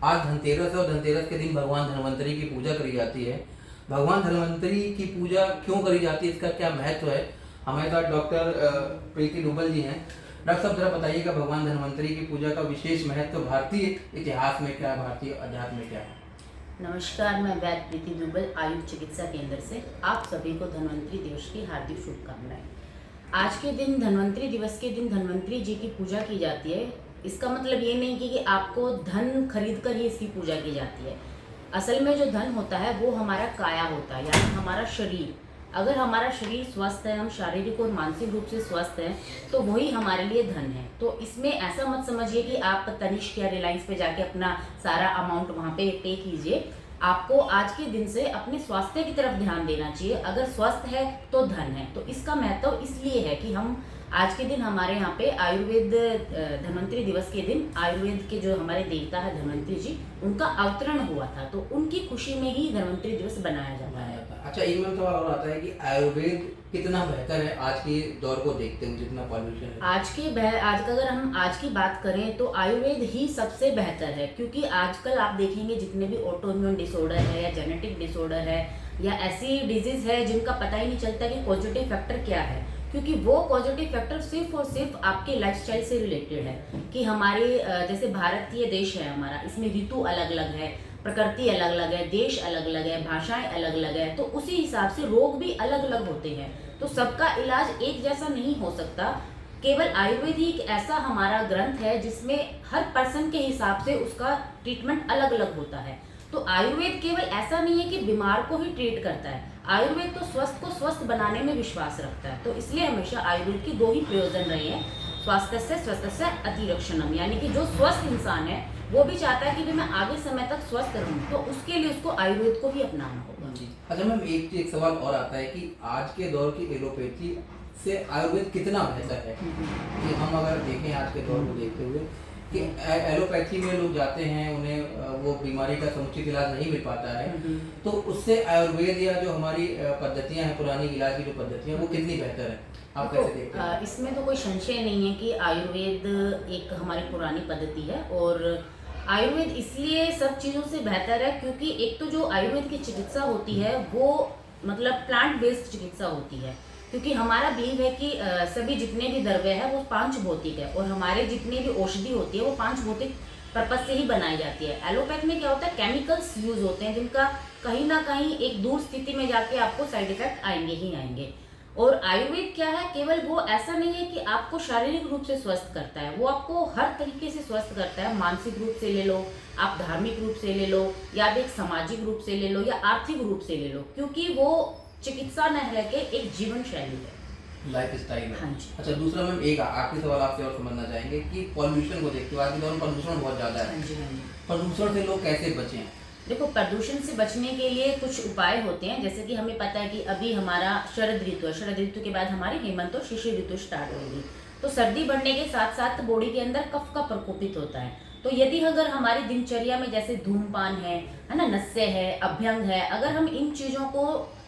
आज धनतेरस है और धनतेरस के दिन भगवान धन्वंतरी की पूजा करी जाती है। भगवान धन्वंतरी की पूजा क्यों करी जाती है, इसका क्या महत्व है, हमारे साथ डॉक्टर प्रीति डुबल जी हैं। डॉक्टर साहब जरा बताइएगा, भगवान धन्वंतरी की पूजा का विशेष महत्व भारतीय इतिहास में क्या है, भारतीय अध्यात्म में क्या है? नमस्कार, मैं वैद्य प्रीति दुबल आयुष चिकित्सा केंद्र से आप सभी को धन्वंतरी दिवस की हार्दिक शुभकामनाएं। आज के दिन धन्वंतरी दिवस के दिन धन्वंतरी जी की पूजा की जाती है। इसका मतलब ये नहीं कि आपको धन खरीद कर ही इसकी पूजा की जाती है। असल में जो धन होता है वो हमारा काया होता है, यानी हमारा शरीर। अगर हमारा शरीर स्वस्थ है, हम शारीरिक और मानसिक रूप से स्वस्थ हैं, तो वही हमारे लिए धन है। तो इसमें ऐसा मत समझिए कि आप तनिष्क या रिलायंस पे जाके अपना सारा अमाउंट वहाँ पे पे कीजिए। आपको आज के दिन से अपने स्वास्थ्य की तरफ ध्यान देना चाहिए। अगर स्वस्थ है तो धन है। तो इसका महत्व इसलिए है कि हम आज के दिन हमारे यहाँ पे आयुर्वेद धन्वंतरी दिवस के दिन आयुर्वेद के जो हमारे देवता है धन्वंतरी जी, उनका अवतरण हुआ था, तो उनकी खुशी में ही धन्वंतरी दिवस बनाया जाता है। अच्छा, एक में सवाल और आता है कि आयुर्वेद कितना बेहतर है आज के दौर को देखते हुए, जितना पॉल्यूशन है आज का अगर हम आज की बात करें तो आयुर्वेद ही सबसे बेहतर है। क्योंकि आजकल आप देखेंगे जितने भी ऑटोइम्यून डिसऑर्डर है या जेनेटिक डिसऑर्डर है या ऐसी डिजीज है जिनका पता ही नहीं चलता कि कॉजेटिव फैक्टर क्या है, क्योंकि वो पॉजिटिव फैक्टर सिर्फ और सिर्फ आपके लाइफस्टाइल से रिलेटेड है। कि हमारे जैसे भारतीय देश है हमारा, इसमें ऋतु अलग अलग है, प्रकृति अलग अलग है, देश अलग अलग है, भाषाएं अलग अलग है, तो उसी हिसाब से रोग भी अलग अलग होते हैं। तो सबका इलाज एक जैसा नहीं हो सकता। केवल आयुर्वेद ही एक ऐसा हमारा ग्रंथ है जिसमें हर पर्सन के हिसाब से उसका ट्रीटमेंट अलग अलग होता है। तो आयुर्वेद केवल ऐसा नहीं है कि बीमार को ही ट्रीट करता है, आयुर्वेद तो स्वस्थ को स्वस्थ बनाने में विश्वास रखता है। तो इसलिए हमेशा आयुर्वेद के दो ही प्रयोजन रहे हैं, स्वास्थ्य से स्वस्थ से अतिरक्षणम, यानी कि जो स्वस्थ इंसान है वो भी चाहता है कि मैं आगे समय तक स्वस्थ रहूं, तो उसके लिए उसको आयुर्वेद को भी अपनाना होगा। अच्छा मैम, एक सवाल और आता है कि आज के दौर की एलोपैथी से आयुर्वेद कितना बेहतर है? कि हम अगर देखें आज के दौर को देखते हुए कि एलोपैथी में लोग जाते हैं, उन्हें वो बीमारी का समुचित इलाज नहीं मिल पाता है, तो उससे आयुर्वेद या जो हमारी पद्धतियां हैं, पुरानी इलाज की जो पद्धतियां, वो कितनी बेहतर है, आप कैसे देखते हैं? इसमें तो कोई संशय नहीं है कि आयुर्वेद एक हमारी पुरानी पद्धति है। और आयुर्वेद इसलिए सब चीज़ों से बेहतर है क्योंकि एक तो जो आयुर्वेद की चिकित्सा होती है वो मतलब प्लांट बेस्ड चिकित्सा होती है। क्योंकि हमारा बिलीव है कि सभी जितने भी द्रव्य है वो पांच भौतिक है, और हमारे जितनी भी औषधि होती है वो पांच भौतिक पर्पज से ही बनाई जाती है। एलोपैथ में क्या होता है, केमिकल्स यूज होते हैं जिनका कहीं ना कहीं एक दूर स्थिति में जाके आपको साइड इफेक्ट आएंगे ही आएंगे। और आयुर्वेद क्या है, केवल वो ऐसा नहीं है कि आपको शारीरिक रूप से स्वस्थ करता है, वो आपको हर तरीके से स्वस्थ करता है। मानसिक रूप से ले लो, आप धार्मिक रूप से ले लो, या आप एक सामाजिक रूप से ले लो, या आर्थिक रूप से ले लो, क्योंकि वो चिकित्सा न रह के एक जीवन शैली है, लाइफ स्टाइल है। हाँ जी। अच्छा, दूसरा मैम एक आखिरी सवाल आपसे और समझना चाहेंगे कि पॉल्यूशन को देखते हुए आज के दौर में प्रदूषण बहुत ज़्यादा है। हाँ जी, हाँ जी। प्रदूषण से लोग कैसे बचें? देखो, प्रदूषण से बचने के लिए कुछ उपाय होते हैं। जैसे कि हमें पता है कि अभी हमारा शरद ऋतु है, शरद ऋतु के बाद हमारी हेमंत और शिशिर ऋतु स्टार्ट होगी। तो सर्दी बढ़ने के साथ साथ बॉडी के अंदर कफ का प्रकोपित होता है। तो यदि अगर हमारी दिनचर्या में जैसे धूमपान है ना, नशे है, अभ्यंग है, अगर हम इन चीज़ों को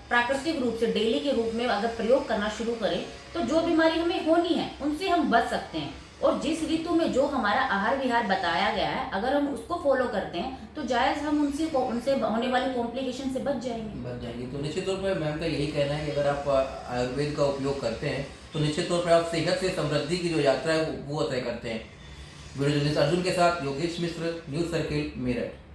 प्राकृतिक रूप से डेली के रूप में अगर प्रयोग करना शुरू करें तो जो बीमारी हमें होनी है उनसे हम बच सकते हैं। और जिस ऋतु में जो हमारा आहार विहार बताया गया है, अगर हम उसको फॉलो करते हैं तो जायज हम उनसे होने वाली कॉम्प्लिकेशन से बच जाएंगे। तो निश्चित तौर पर मैम का यही कहना है कि अगर आप आयुर्वेद का उपयोग करते हैं तो निश्चित तौर पर आप सेहत से समृद्धि की जो यात्रा है वो तय करते हैं। वीडियो जर्नलिस्ट अर्जुन के साथ योगेश मिश्र, न्यूज़ सर्किल, मेरठ।